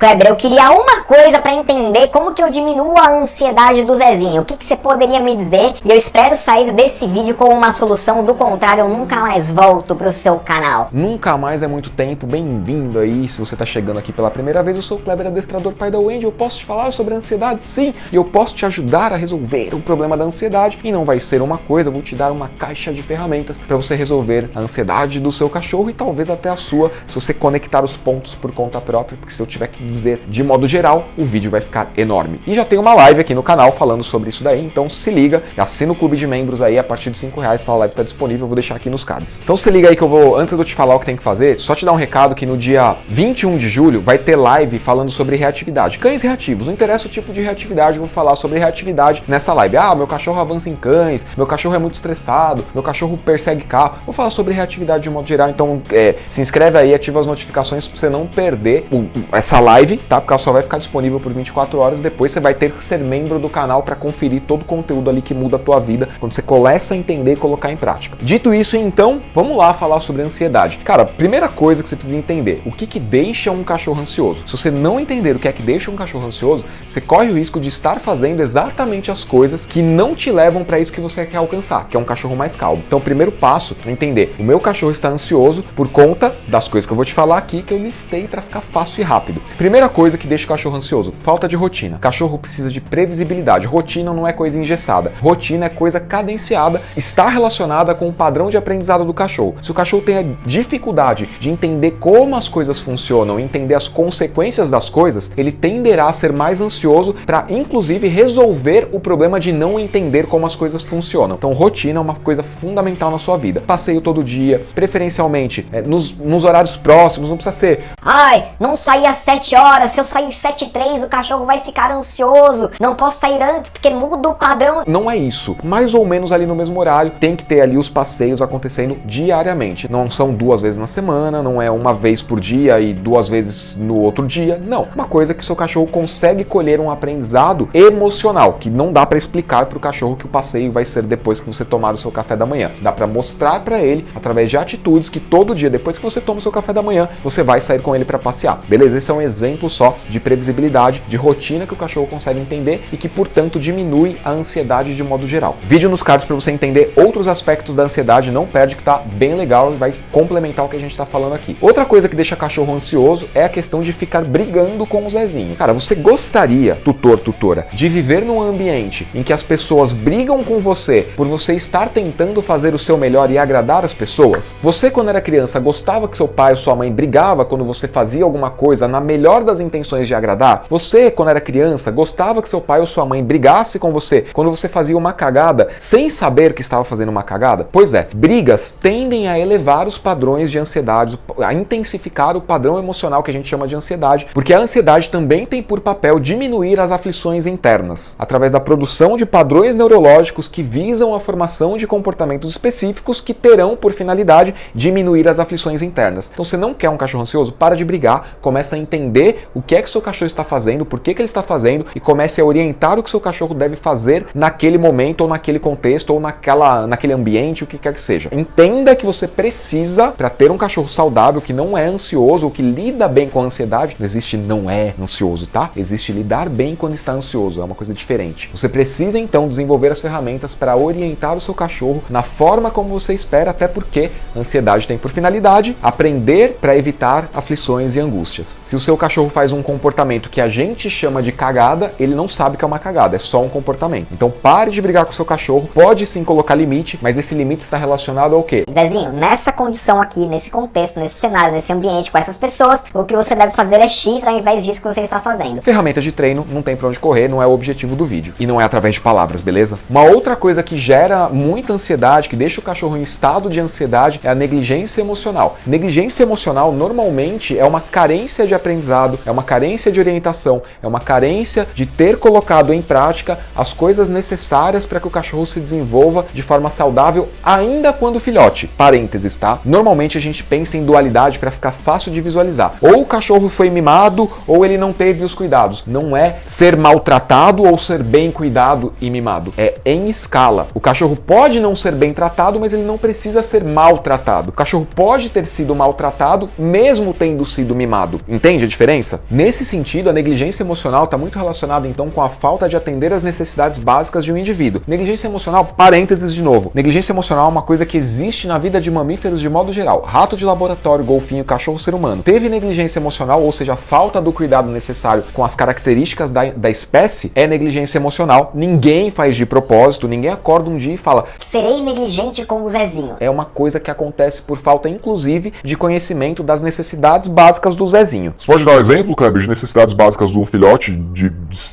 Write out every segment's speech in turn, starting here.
Kleber, eu queria uma coisa pra entender como que eu diminuo a ansiedade do Zezinho. O que você poderia me dizer? E eu espero sair desse vídeo com uma solução, do contrário eu nunca mais volto pro seu canal. Nunca mais é muito tempo, bem-vindo aí. Se você tá chegando aqui pela primeira vez, eu sou o Kleber, adestrador pai da Wendy. Eu posso te falar sobre a ansiedade? Sim! E eu posso te ajudar a resolver o problema da ansiedade. E não vai ser uma coisa, eu vou te dar uma caixa de ferramentas para você resolver a ansiedade do seu cachorro e talvez até a sua, se você conectar os pontos por conta própria, porque se eu tiver que dizer de modo geral, o vídeo vai ficar enorme. E já tem uma live aqui no canal falando sobre isso daí, então se liga, assina o clube de membros aí, a partir de R$5 essa live tá disponível, eu vou deixar aqui nos cards. Então se liga aí que eu vou, antes de eu te falar o que tem que fazer, só te dar um recado que no dia 21 de julho vai ter live falando sobre reatividade. Cães reativos, não interessa o tipo de reatividade, eu vou falar sobre reatividade nessa live. Ah, meu cachorro avança em cães, meu cachorro é muito estressado, meu cachorro persegue carro. Vou falar sobre reatividade de modo geral, então se inscreve aí, ativa as notificações pra você não perder essa live, tá? Porque ela só vai ficar disponível por 24 horas, depois você vai ter que ser membro do canal para conferir todo o conteúdo ali que muda a tua vida, quando você começa a entender e colocar em prática. Dito isso, então, vamos lá falar sobre ansiedade. Cara, primeira coisa que você precisa entender, o que deixa um cachorro ansioso? Se você não entender o que é que deixa um cachorro ansioso, você corre o risco de estar fazendo exatamente as coisas que não te levam para isso que você quer alcançar, que é um cachorro mais calmo. Então, o primeiro passo é entender, o meu cachorro está ansioso por conta das coisas que eu vou te falar aqui, que eu listei para ficar fácil e rápido. Primeira coisa que deixa o cachorro ansioso, falta de rotina. O cachorro precisa de previsibilidade. Rotina não é coisa engessada. Rotina é coisa cadenciada, está relacionada com o padrão de aprendizado do cachorro. Se o cachorro tem a dificuldade de entender como as coisas funcionam, entender as consequências das coisas, ele tenderá a ser mais ansioso para, inclusive, resolver o problema de não entender como as coisas funcionam. Então, rotina é uma coisa fundamental na sua vida. Passeio todo dia, preferencialmente nos horários próximos, não precisa ser... Ai, não sair às 7 horas, se eu sair 7h03 o cachorro vai ficar ansioso, não posso sair antes porque muda o padrão. Não é isso, mais ou menos ali no mesmo horário, tem que ter ali os passeios acontecendo diariamente. Não são 2 vezes na semana, não é uma vez por dia e 2 vezes no outro dia, não. Uma coisa que seu cachorro consegue colher um aprendizado emocional, que não dá para explicar para o cachorro que o passeio vai ser depois que você tomar o seu café da manhã. Dá para mostrar para ele, através de atitudes, que todo dia, depois que você toma o seu café da manhã, você vai sair com ele para passear. Beleza? Esse é um exemplo só de previsibilidade, de rotina que o cachorro consegue entender e que, portanto, diminui a ansiedade de modo geral. Vídeo nos cards para você entender outros aspectos da ansiedade, não perde que tá bem legal e vai complementar o que a gente tá falando aqui. Outra coisa que deixa cachorro ansioso é a questão de ficar brigando com o Zezinho. Cara, você gostaria, tutor, tutora, de viver num ambiente em que as pessoas brigam com você por você estar tentando fazer o seu melhor e agradar as pessoas? Você, quando era criança, gostava que seu pai ou sua mãe brigava quando você fazia alguma coisa na melhor das intenções de agradar? Você, quando era criança, gostava que seu pai ou sua mãe brigasse com você quando você fazia uma cagada sem saber que estava fazendo uma cagada? Pois é, brigas tendem a elevar os padrões de ansiedade, a intensificar o padrão emocional que a gente chama de ansiedade, porque a ansiedade também tem por papel diminuir as aflições internas, através da produção de padrões neurológicos que visam a formação de comportamentos específicos que terão por finalidade diminuir as aflições internas. Então, você não quer um cachorro ansioso? Para de brigar, começa a entender o que é que seu cachorro está fazendo, por que ele está fazendo e comece a orientar o que seu cachorro deve fazer naquele momento ou naquele contexto ou naquele ambiente, o que quer que seja. Entenda que você precisa, para ter um cachorro saudável que não é ansioso ou que lida bem com a ansiedade, não existe não é ansioso, tá? Existe lidar bem quando está ansioso, é uma coisa diferente. Você precisa então desenvolver as ferramentas para orientar o seu cachorro na forma como você espera, até porque a ansiedade tem por finalidade aprender para evitar aflições e angústias. Se o seu cachorro faz um comportamento que a gente chama de cagada, ele não sabe que é uma cagada, é só um comportamento. Então pare de brigar com o seu cachorro, pode sim colocar limite, mas esse limite está relacionado ao quê? Zezinho, nessa condição aqui, nesse contexto, nesse cenário, nesse ambiente, com essas pessoas, o que você deve fazer é X ao invés disso que você está fazendo. Ferramenta de treino, não tem pra onde correr, não é o objetivo do vídeo. E não é através de palavras, beleza? Uma outra coisa que gera muita ansiedade, que deixa o cachorro em estado de ansiedade, é a negligência emocional. Negligência emocional normalmente é uma carência de aprendizado, é uma carência de orientação, é uma carência de ter colocado em prática as coisas necessárias para que o cachorro se desenvolva de forma saudável ainda quando filhote. Parênteses, tá? Normalmente a gente pensa em dualidade para ficar fácil de visualizar. Ou o cachorro foi mimado ou ele não teve os cuidados. Não é ser maltratado ou ser bem cuidado e mimado. É em escala. O cachorro pode não ser bem tratado, mas ele não precisa ser maltratado. O cachorro pode ter sido maltratado mesmo tendo sido mimado. Entende a diferença? diferença? Nesse sentido, a negligência emocional está muito relacionada então com a falta de atender às necessidades básicas de um indivíduo. Negligência emocional, parênteses de novo, negligência emocional é uma coisa que existe na vida de mamíferos de modo geral. Rato de laboratório, golfinho, cachorro, ser humano. Teve negligência emocional, ou seja, a falta do cuidado necessário com as características da espécie, é negligência emocional. Ninguém faz de propósito, ninguém acorda um dia e fala: serei negligente com o Zezinho. É uma coisa que acontece por falta, inclusive, de conhecimento das necessidades básicas do Zezinho. Você pode dar um exemplo, Kleber, de necessidades básicas de um filhote de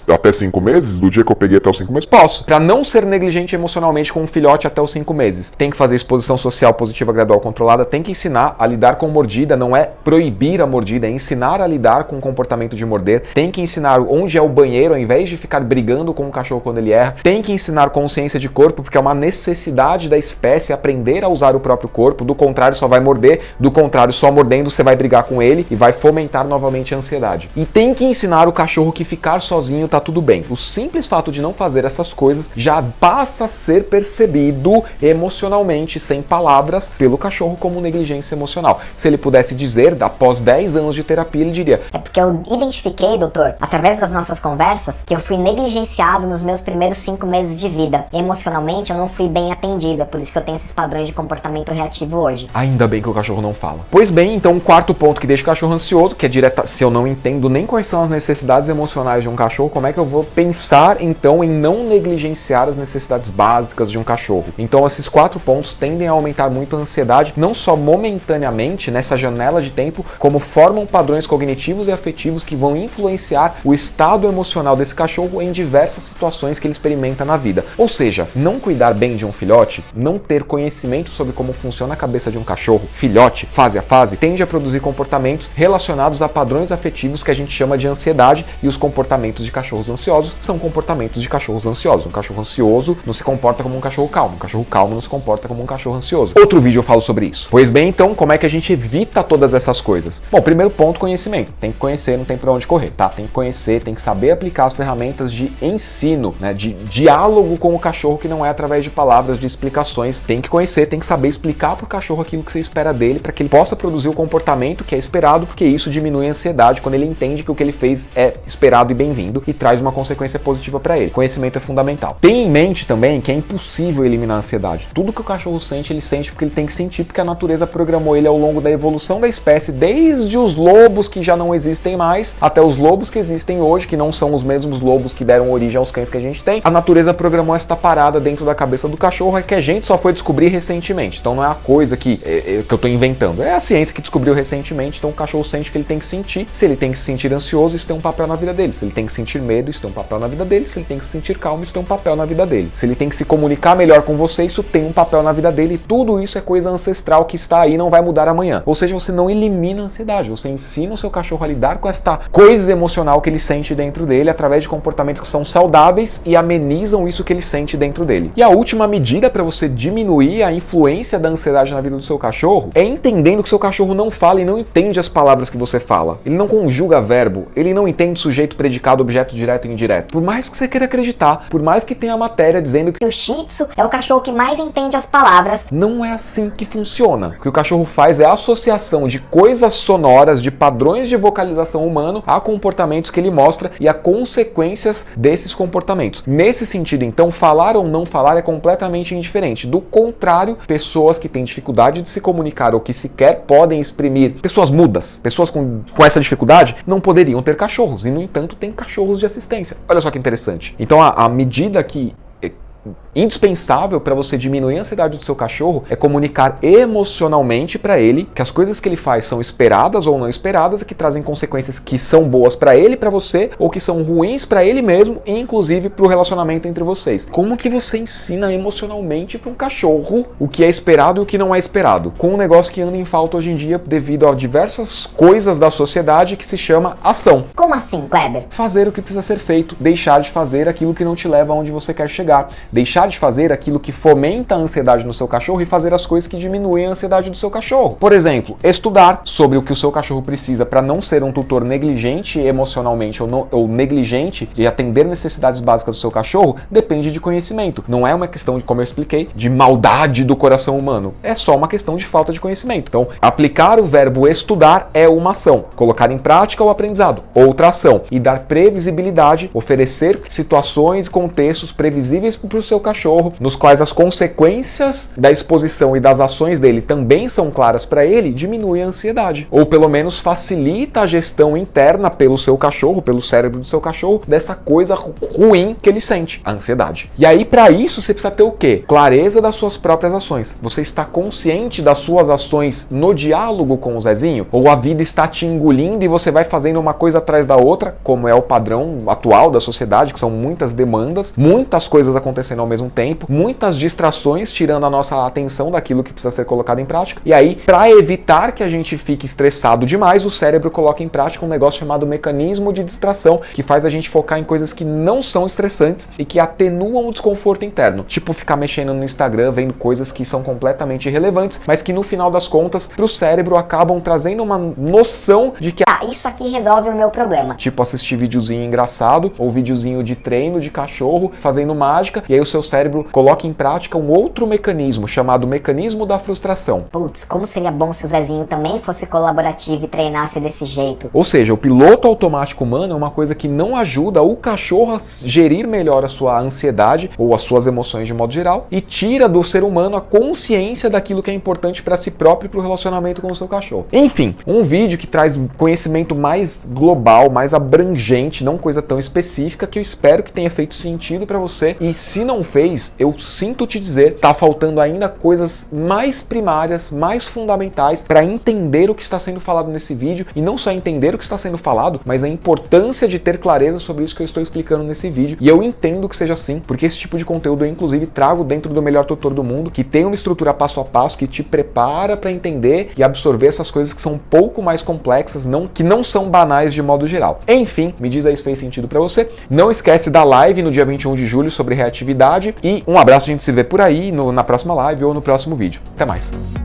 até 5 meses, do dia que eu peguei até os 5 meses? Posso. Para não ser negligente emocionalmente com um filhote até os 5 meses, tem que fazer exposição social positiva gradual controlada, tem que ensinar a lidar com mordida, não é proibir a mordida, é ensinar a lidar com o comportamento de morder, tem que ensinar onde é o banheiro, ao invés de ficar brigando com o cachorro quando ele erra, tem que ensinar consciência de corpo, porque é uma necessidade da espécie aprender a usar o próprio corpo, do contrário só vai morder, do contrário só mordendo você vai brigar com ele e vai fomentar novamente a ansiedade. E tem que ensinar o cachorro que ficar sozinho tá tudo bem. O simples fato de não fazer essas coisas já passa a ser percebido emocionalmente, sem palavras, pelo cachorro como negligência emocional. Se ele pudesse dizer, após 10 anos de terapia, ele diria: é porque eu identifiquei, doutor, através das nossas conversas, que eu fui negligenciado nos meus primeiros 5 meses de vida. Emocionalmente, eu não fui bem atendida, por isso que eu tenho esses padrões de comportamento reativo hoje. Ainda bem que o cachorro não fala. Pois bem, então um quarto ponto que deixa o cachorro ansioso, que é direto, se eu não entendo nem quais são as necessidades emocionais de um cachorro, como é que eu vou pensar então em não negligenciar as necessidades básicas de um cachorro? Então esses 4 pontos tendem a aumentar muito a ansiedade, não só momentaneamente nessa janela de tempo, como formam padrões cognitivos e afetivos que vão influenciar o estado emocional desse cachorro em diversas situações que ele experimenta na vida. Ou seja, não cuidar bem de um filhote, não ter conhecimento sobre como funciona a cabeça de um cachorro, filhote, fase a fase, tende a produzir comportamentos relacionados a padrões afetivos que a gente chama de ansiedade, e os comportamentos de cachorros ansiosos são comportamentos de cachorros ansiosos. Um cachorro ansioso não se comporta como um cachorro calmo, um cachorro calmo não se comporta como um cachorro ansioso. Outro vídeo eu falo sobre isso. Pois bem, então, como é que a gente evita todas essas coisas? Bom, primeiro ponto, conhecimento. Tem que conhecer, não tem pra onde correr, tá? Tem que conhecer, tem que saber aplicar as ferramentas de ensino, né? De diálogo com o cachorro, que não é através de palavras, de explicações. Tem que conhecer, tem que saber explicar pro cachorro aquilo que você espera dele, para que ele possa produzir o comportamento que é esperado, porque isso diminui a ansiedade quando ele entende que o que ele fez é esperado e bem-vindo e traz uma consequência positiva para ele. Conhecimento é fundamental. Tenha em mente também que é impossível eliminar a ansiedade. Tudo que o cachorro sente, ele sente porque ele tem que sentir, porque a natureza programou ele ao longo da evolução da espécie, desde os lobos que já não existem mais, até os lobos que existem hoje, que não são os mesmos lobos que deram origem aos cães que a gente tem. A natureza programou esta parada dentro da cabeça do cachorro, é que a gente só foi descobrir recentemente. Então não é a coisa que eu tô inventando, é a ciência que descobriu recentemente. Então o cachorro sente o que ele tem que sentir. Se ele tem que se sentir ansioso, isso tem um papel na vida dele. Se ele tem que sentir medo, isso tem um papel na vida dele. Se ele tem que se sentir calmo, isso tem um papel na vida dele. Se ele tem que se comunicar melhor com você, isso tem um papel na vida dele. E tudo isso é coisa ancestral que está aí e não vai mudar amanhã. Ou seja, você não elimina a ansiedade, você ensina o seu cachorro a lidar com esta coisa emocional que ele sente dentro dele através de comportamentos que são saudáveis e amenizam isso que ele sente dentro dele. E a última medida para você diminuir a influência da ansiedade na vida do seu cachorro é entendendo que o seu cachorro não fala e não entende as palavras que você fala. Ele não conjuga verbo, ele não entende sujeito, predicado, objeto direto e indireto. Por mais que você queira acreditar, por mais que tenha a matéria dizendo que o Shih Tzu é o cachorro que mais entende as palavras, não é assim que funciona. O que o cachorro faz é a associação de coisas sonoras, de padrões de vocalização humano a comportamentos que ele mostra e a consequências desses comportamentos. Nesse sentido, então, falar ou não falar é completamente indiferente. Do contrário, pessoas que têm dificuldade de se comunicar ou que sequer podem exprimir, pessoas mudas, pessoas com essa dificuldade, não poderiam ter cachorros e, no entanto, tem cachorros de assistência. Olha só que interessante. Então, a medida que indispensável para você diminuir a ansiedade do seu cachorro é comunicar emocionalmente para ele que as coisas que ele faz são esperadas ou não esperadas e que trazem consequências que são boas para ele, para você, ou que são ruins para ele mesmo e inclusive para o relacionamento entre vocês. Como que você ensina emocionalmente para um cachorro o que é esperado e o que não é esperado? Com um negócio que anda em falta hoje em dia devido a diversas coisas da sociedade que se chama ação. Como assim, Kleber? Fazer o que precisa ser feito, deixar de fazer aquilo que não te leva aonde você quer chegar, deixar de fazer aquilo que fomenta a ansiedade no seu cachorro e fazer as coisas que diminuem a ansiedade do seu cachorro. Por exemplo, estudar sobre o que o seu cachorro precisa para não ser um tutor negligente emocionalmente ou negligente de atender necessidades básicas do seu cachorro depende de conhecimento. Não é uma questão de, como eu expliquei, de maldade do coração humano. É só uma questão de falta de conhecimento. Então, aplicar o verbo estudar é uma ação. Colocar em prática o aprendizado, outra ação. E dar previsibilidade, oferecer situações e contextos previsíveis para o seu cachorro, nos quais as consequências da exposição e das ações dele também são claras para ele, diminui a ansiedade. Ou pelo menos facilita a gestão interna pelo seu cachorro, pelo cérebro do seu cachorro, dessa coisa ruim que ele sente, a ansiedade. E aí, para isso, você precisa ter o quê? Clareza das suas próprias ações. Você está consciente das suas ações no diálogo com o Zezinho? Ou a vida está te engolindo e você vai fazendo uma coisa atrás da outra, como é o padrão atual da sociedade, que são muitas demandas, muitas coisas acontecendo ao mesmo tempo, muitas distrações tirando a nossa atenção daquilo que precisa ser colocado em prática. E aí, para evitar que a gente fique estressado demais, o cérebro coloca em prática um negócio chamado mecanismo de distração, que faz a gente focar em coisas que não são estressantes e que atenuam o desconforto interno. Tipo ficar mexendo no Instagram, vendo coisas que são completamente irrelevantes, mas que no final das contas, pro cérebro acabam trazendo uma noção de que isso aqui resolve o meu problema. tipo assistir videozinho engraçado ou videozinho de treino de cachorro fazendo mágica, e aí o seu cérebro coloca em prática um outro mecanismo chamado mecanismo da frustração. Putz, como seria bom se o Zezinho também fosse colaborativo e treinasse desse jeito. Ou seja, o piloto automático humano é uma coisa que não ajuda o cachorro a gerir melhor a sua ansiedade ou as suas emoções de modo geral e tira do ser humano a consciência daquilo que é importante para si próprio e para o relacionamento com o seu cachorro. Enfim, um vídeo que traz conhecimento mais global, mais abrangente, não coisa tão específica, que eu espero que tenha feito sentido para você. E se não fez, eu sinto te dizer, tá faltando ainda coisas mais primárias, mais fundamentais para entender o que está sendo falado nesse vídeo, e não só entender o que está sendo falado, mas a importância de ter clareza sobre isso que eu estou explicando nesse vídeo. E eu entendo que seja assim, porque esse tipo de conteúdo eu inclusive trago dentro do Melhor Tutor do Mundo, que tem uma estrutura passo a passo que te prepara para entender e absorver essas coisas que são um pouco mais complexas, que não são banais de modo geral. Enfim, me diz aí se fez sentido para você. Não esquece da live no dia 21 de julho sobre reatividade, e um abraço, a gente se vê por aí na próxima live ou no próximo vídeo. Até mais!